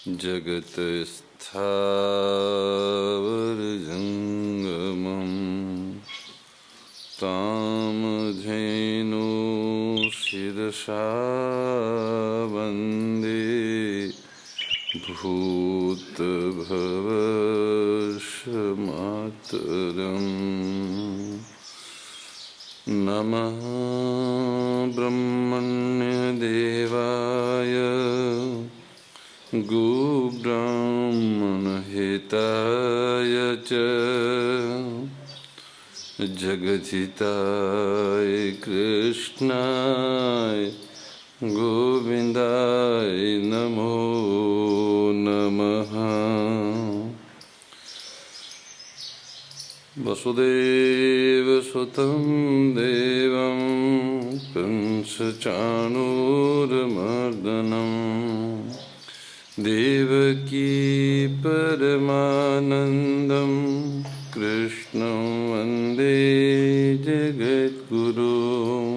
जगतस्थावर जंगमं तामधेनु शिरसा वन्दे भूतभवस्मातरम्। नमः ब्रह्मण्यदेवाय गोब्राह्मणहिताय च जगद्धिताय कृष्णाय गोविन्दाय नमो नमः। वसुदेवसुतं देवं कंसचाणूरमर्दनं देवकी परमानन्दं कृष्णं वन्दे जगद्गुरुं।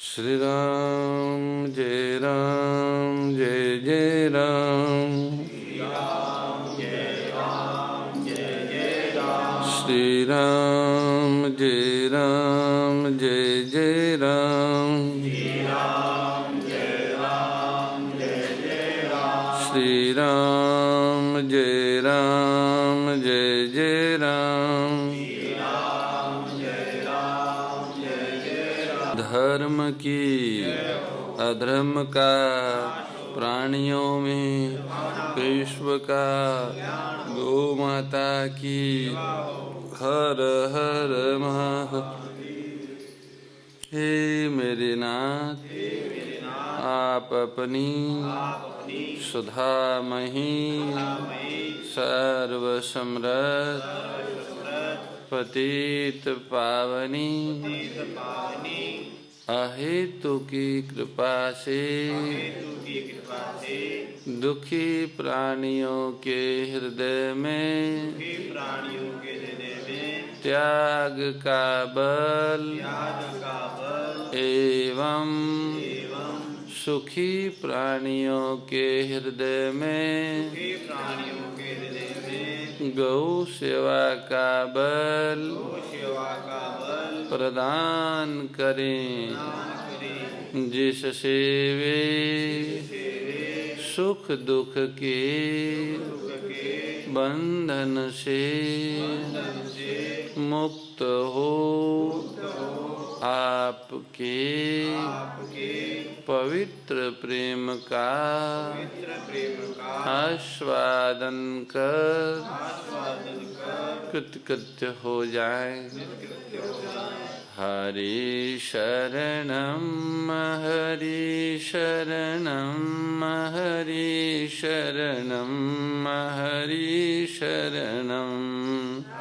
श्रीराम जय राम जय जय राम, श्रीराम जय राम जय जय राम, श्रीराम जय राम जय जय राम। धर्म की अधर्म का प्राणियों में विश्व का गौ माता की हर हर महा। हे मेरे नाथ, आप अपनी सुधामयी सर्वसमृद्ध पतित पावनी अहेतु की कृपा से दुखी प्राणियों के हृदय में त्याग का बल एवं सुखी प्राणियों के हृदय में गौ सेवा का बल प्रदान करें, जिससे वे सुख दुख के बंधन से मुक्त हो आपके पवित्र प्रेम का आस्वादन कर कृतकृत्य हो जाए। हरि शरणम हरि शरणम हरि शरणम हरि शरणम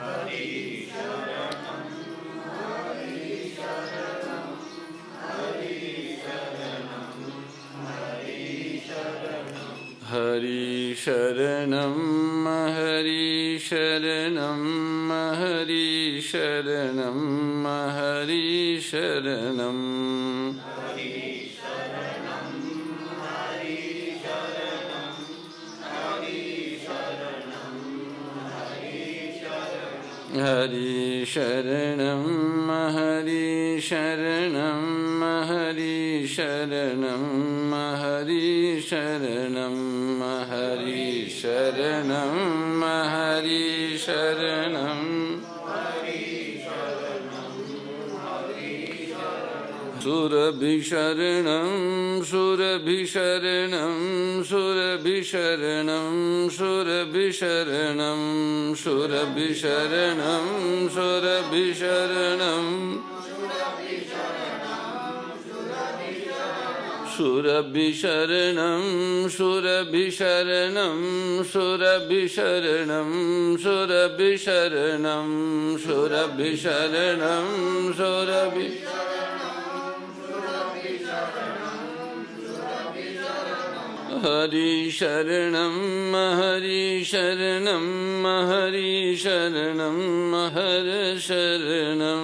हरि शरणम हरि शरणम हरि शरणम हरि शरणम हरि शरणम हरि शरणम हरि शरणम हरि शरणम हरि शरणम हरि शरणम सुरभिशरणं सुरभिशरणं सुरभिशरणं सुरभिशरणं सुरभिशरणं सुरभिशरणं सुरभिशरणं सुरभिशरणं सुरभिशरणं सुरभिशरणं सुरभिशरणं सुरभिशरणं हरि शरणं हरि शरणं हरि शरणं हर शरणं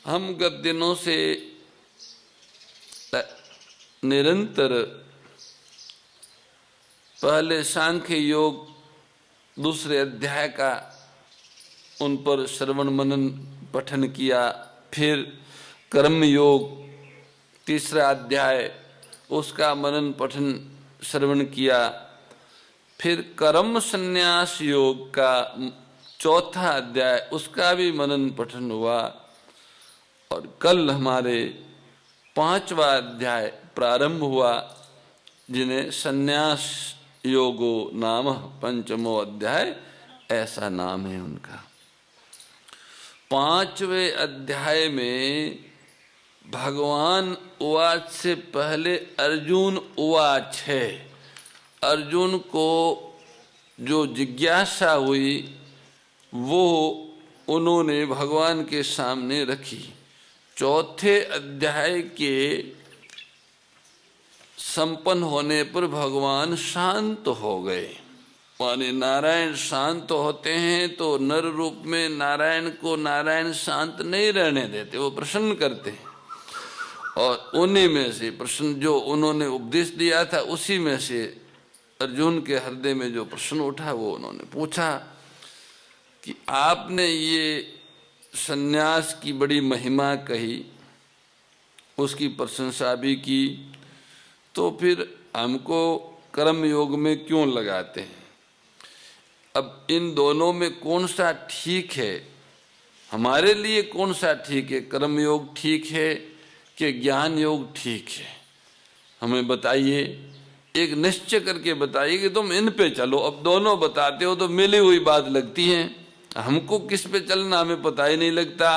हम गत दिनों से निरंतर पहले सांख्य योग दूसरे अध्याय का उन पर श्रवण मनन पठन किया, फिर कर्म योग तीसरा अध्याय उसका मनन पठन श्रवण किया, फिर कर्म संन्यास योग का चौथा अध्याय उसका भी मनन पठन हुआ, और कल हमारे 5वां अध्याय प्रारंभ हुआ, जिन्हें संन्यास योगो नाम पंचमो अध्याय ऐसा नाम है उनका। 5वें अध्याय में भगवान उवाच से पहले अर्जुन उवाच है। अर्जुन को जो जिज्ञासा हुई वो उन्होंने भगवान के सामने रखी। चौथे अध्याय के संपन्न होने पर भगवान शांत हो गए। माने नारायण शांत होते हैं तो नर रूप में नारायण को नारायण शांत नहीं रहने देते, वो प्रसन्न करते हैं। और उन्हीं में से प्रश्न जो उन्होंने उपदेश दिया था उसी में से अर्जुन के हृदय में जो प्रश्न उठा वो उन्होंने पूछा कि आपने ये सन्यास की बड़ी महिमा कही, उसकी प्रशंसा भी की, तो फिर हमको कर्म योग में क्यों लगाते हैं? अब इन दोनों में कौन सा ठीक है? हमारे लिए कौन सा ठीक है? कर्म योग ठीक है कि ज्ञान योग ठीक है? हमें बताइए, एक निश्चय करके बताइए कि तुम इन पे चलो। अब दोनों बताते हो तो मिली हुई बात लगती है, हमको किस पे चलना हमें पता ही नहीं लगता,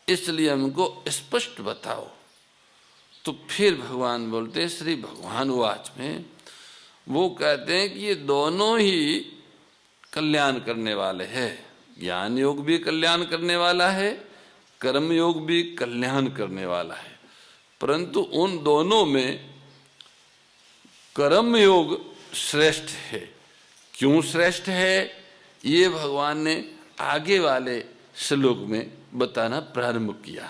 इसलिए हमको स्पष्ट बताओ। तो फिर भगवान बोलते, श्री भगवान वाच में वो कहते हैं कि ये दोनों ही कल्याण करने वाले हैं। ज्ञान योग भी कल्याण करने वाला है, कर्म योग भी कल्याण करने वाला है, परंतु उन दोनों में कर्म योग श्रेष्ठ है। क्यों श्रेष्ठ है ये भगवान ने आगे वाले श्लोक में बताना प्रारंभ किया।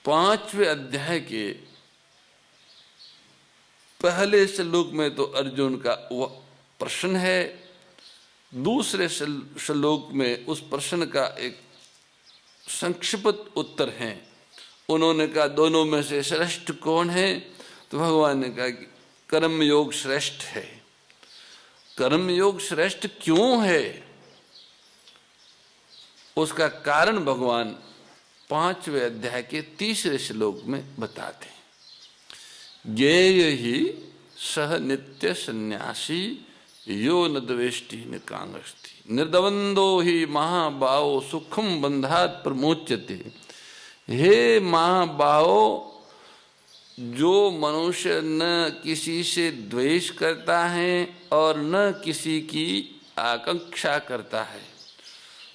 5वें अध्याय के पहले श्लोक में तो अर्जुन का वह प्रश्न है, दूसरे श्लोक में उस प्रश्न का एक संक्षिप्त उत्तर है। उन्होंने कहा दोनों में से श्रेष्ठ कौन है? तो भगवान ने कहा कि कर्म योग श्रेष्ठ है। कर्म योग श्रेष्ठ क्यों है उसका कारण भगवान 5वें अध्याय के तीसरे श्लोक में बताते हैं। ज्ञेय ही सह नित्य सन्यासी यो न द्वेष्टि न कांगस्ति निर्दवंदो ही महाबाहो सुखम बंधात प्रमोच्यते। हे महाबाहो, जो मनुष्य न किसी से द्वेष करता है और न किसी की आकांक्षा करता है,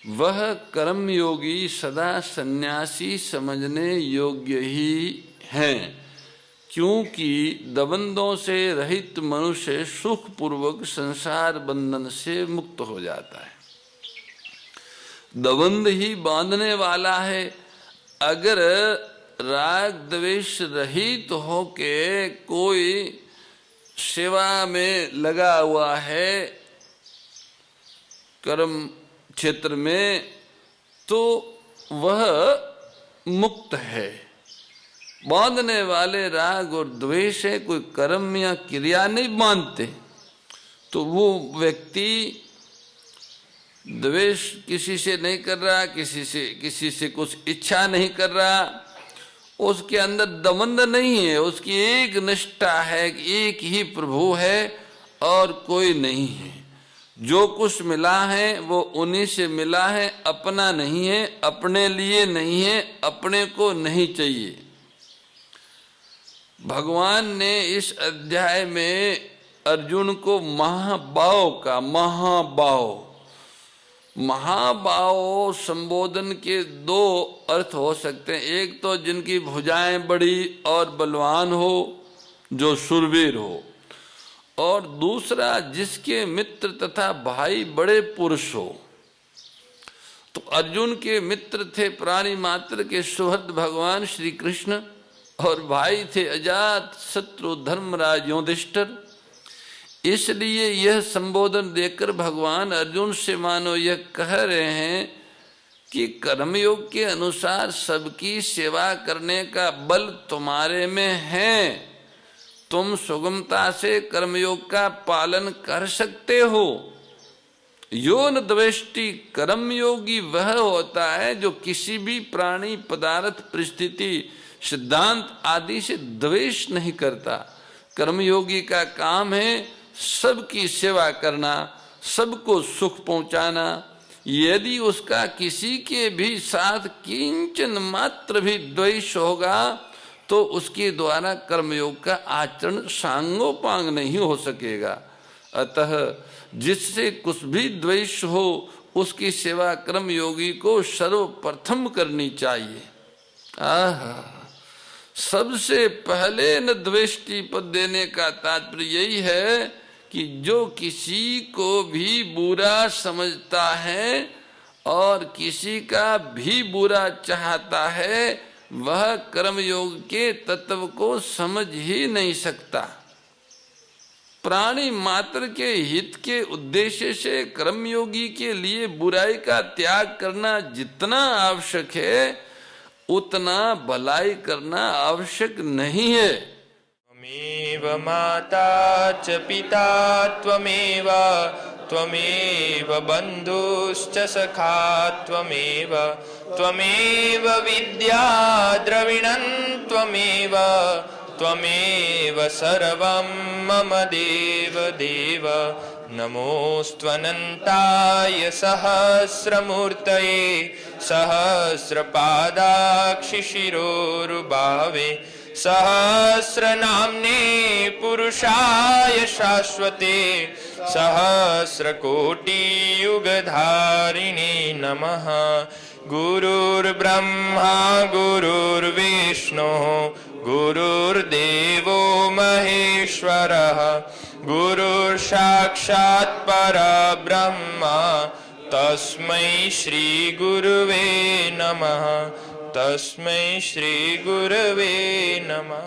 वह कर्मयोगी सदा सन्यासी समझने योग्य ही है, क्योंकि दबंधों से रहित मनुष्य सुख पूर्वक संसार बंधन से मुक्त हो जाता है। दबंध ही बांधने वाला है। अगर राग द्वेष रहित होके कोई सेवा में लगा हुआ है कर्म क्षेत्र में, तो वह मुक्त है। बांधने वाले राग और द्वेष है, कोई कर्म या क्रिया नहीं बांधते, तो वो व्यक्ति द्वेष किसी से नहीं कर रहा, किसी से कुछ इच्छा नहीं कर रहा, उसके अंदर दबंध नहीं है, उसकी एक निष्ठा है कि एक ही प्रभु है और कोई नहीं है। जो कुछ मिला है वो उन्हीं से मिला है, अपना नहीं है, अपने लिए नहीं है, अपने को नहीं चाहिए। भगवान ने इस अध्याय में अर्जुन को महाबाहो का महाबाहो संबोधन के दो अर्थ हो सकते हैं। एक तो जिनकी भुजाएं बड़ी और बलवान हो, जो शूरवीर हो, और दूसरा जिसके मित्र तथा भाई बड़े पुरुष हो। तो अर्जुन के मित्र थे प्राणी मात्र के सुहृद भगवान श्री कृष्ण, और भाई थे अजात शत्रु धर्मराज युधिष्ठिर। इसलिए यह संबोधन देकर भगवान अर्जुन से मानो यह कह रहे हैं कि कर्मयोग के अनुसार सबकी सेवा करने का बल तुम्हारे में है, तुम सुगमता से कर्मयोग का पालन कर सकते हो। यो न द्वेष्टि, कर्मयोगी वह होता है जो किसी भी प्राणी पदार्थ परिस्थिति सिद्धांत आदि से द्वेष नहीं करता। कर्मयोगी का काम है सबकी सेवा करना, सबको सुख पहुंचाना। यदि उसका किसी के भी साथ किंचन मात्र भी द्वेष होगा तो उसके द्वारा कर्मयोग का आचरण सांगोपांग नहीं हो सकेगा। अतः जिससे कुछ भी द्वेष हो उसकी सेवा कर्मयोगी को सर्वप्रथम करनी चाहिए। सबसे पहले न द्वेष्टि पद देने का तात्पर्य यही है कि जो किसी को भी बुरा समझता है और किसी का भी बुरा चाहता है वह कर्मयोग के तत्व को समझ ही नहीं सकता। प्राणी मात्र के हित के उद्देश्य से कर्मयोगी के लिए बुराई का त्याग करना जितना आवश्यक है उतना भलाई करना आवश्यक नहीं है। त्वमेव माता च पिता त्वमेव त्वमेव बन्धुश्च सखा त्वमेव त्वमेव विद्या द्रविणं त्वमेव त्वमेव सर्वं मम देव देव। नमोऽस्त्वनन्ताय सहस्रमूर्तये सहस्रपादाक्षिशिरोरुबावे सहस्रनाम्ने पुरुषाय शाश्वते सहस्रकोटियुगधारिणे नमः। गुरुर्ब्रह्मा गुरुर्विष्णुः गुरुर्देवो महेश्वरः गुरुर्साक्षात् परब्रह्म तस्मै श्री गुरुवे नमः तस्मै श्री गुरुवे नमः।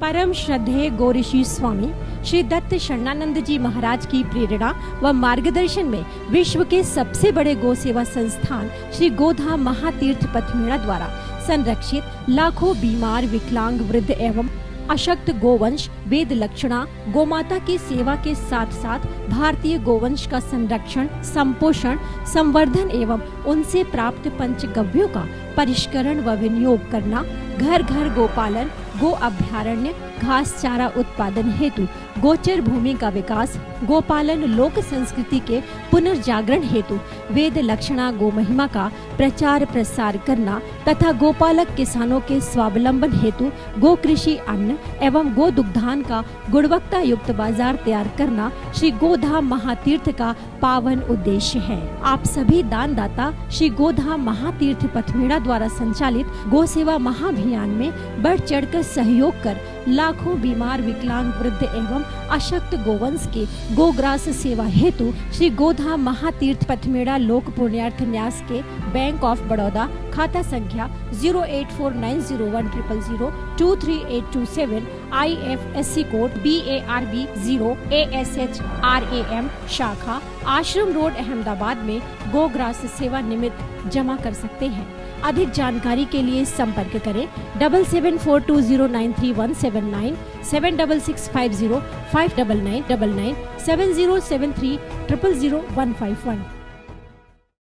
परम श्रद्धेय गौरीशी स्वामी श्री दत्त शरणानंद जी महाराज की प्रेरणा व मार्गदर्शन में विश्व के सबसे बड़े गौ सेवा संस्थान श्री गोधाम महातीर्थ पथमेड़ा द्वारा संरक्षित लाखों बीमार विकलांग वृद्ध एवं अशक्त गोवंश वेद लक्षणा गोमाता की सेवा के साथ साथ भारतीय गोवंश का संरक्षण संपोषण संवर्धन एवं उनसे प्राप्त पंचगव्यों का परिष्करण व विनियोग करना, घर घर गोपालन, गो अभ्यारण्य, घास चारा उत्पादन हेतु गोचर भूमि का विकास, गोपालन लोक संस्कृति के पुनर्जागरण हेतु वेद लक्षणा गो महिमा का प्रचार प्रसार करना तथा गोपालक किसानों के स्वावलंबन हेतु गो कृषि अन्न एवं गो दुग्धान का गुणवत्ता युक्त बाजार तैयार करना श्री गोधाम महातीर्थ का पावन उद्देश्य है। आप सभी दानदाता श्री गोधाम महातीर्थ पथमेड़ा द्वारा संचालित गो सेवा महाअभियान में बढ़ चढ़कर सहयोग कर लाखों बीमार विकलांग वृद्ध एवं अशक्त गोवंश के गोग्रास सेवा हेतु श्री गोधाम महातीर्थ पथमेड़ा लोक पुण्यार्थ न्यास के बैंक ऑफ बड़ौदा खाता संख्या 084901000238827 IFSC कोड BARB 0 ASHRAM शाखा आश्रम रोड अहमदाबाद में गोग्रास सेवा निमित्त जमा कर सकते हैं। अधिक जानकारी के लिए संपर्क करें 7742093179 7665059999 7073000151।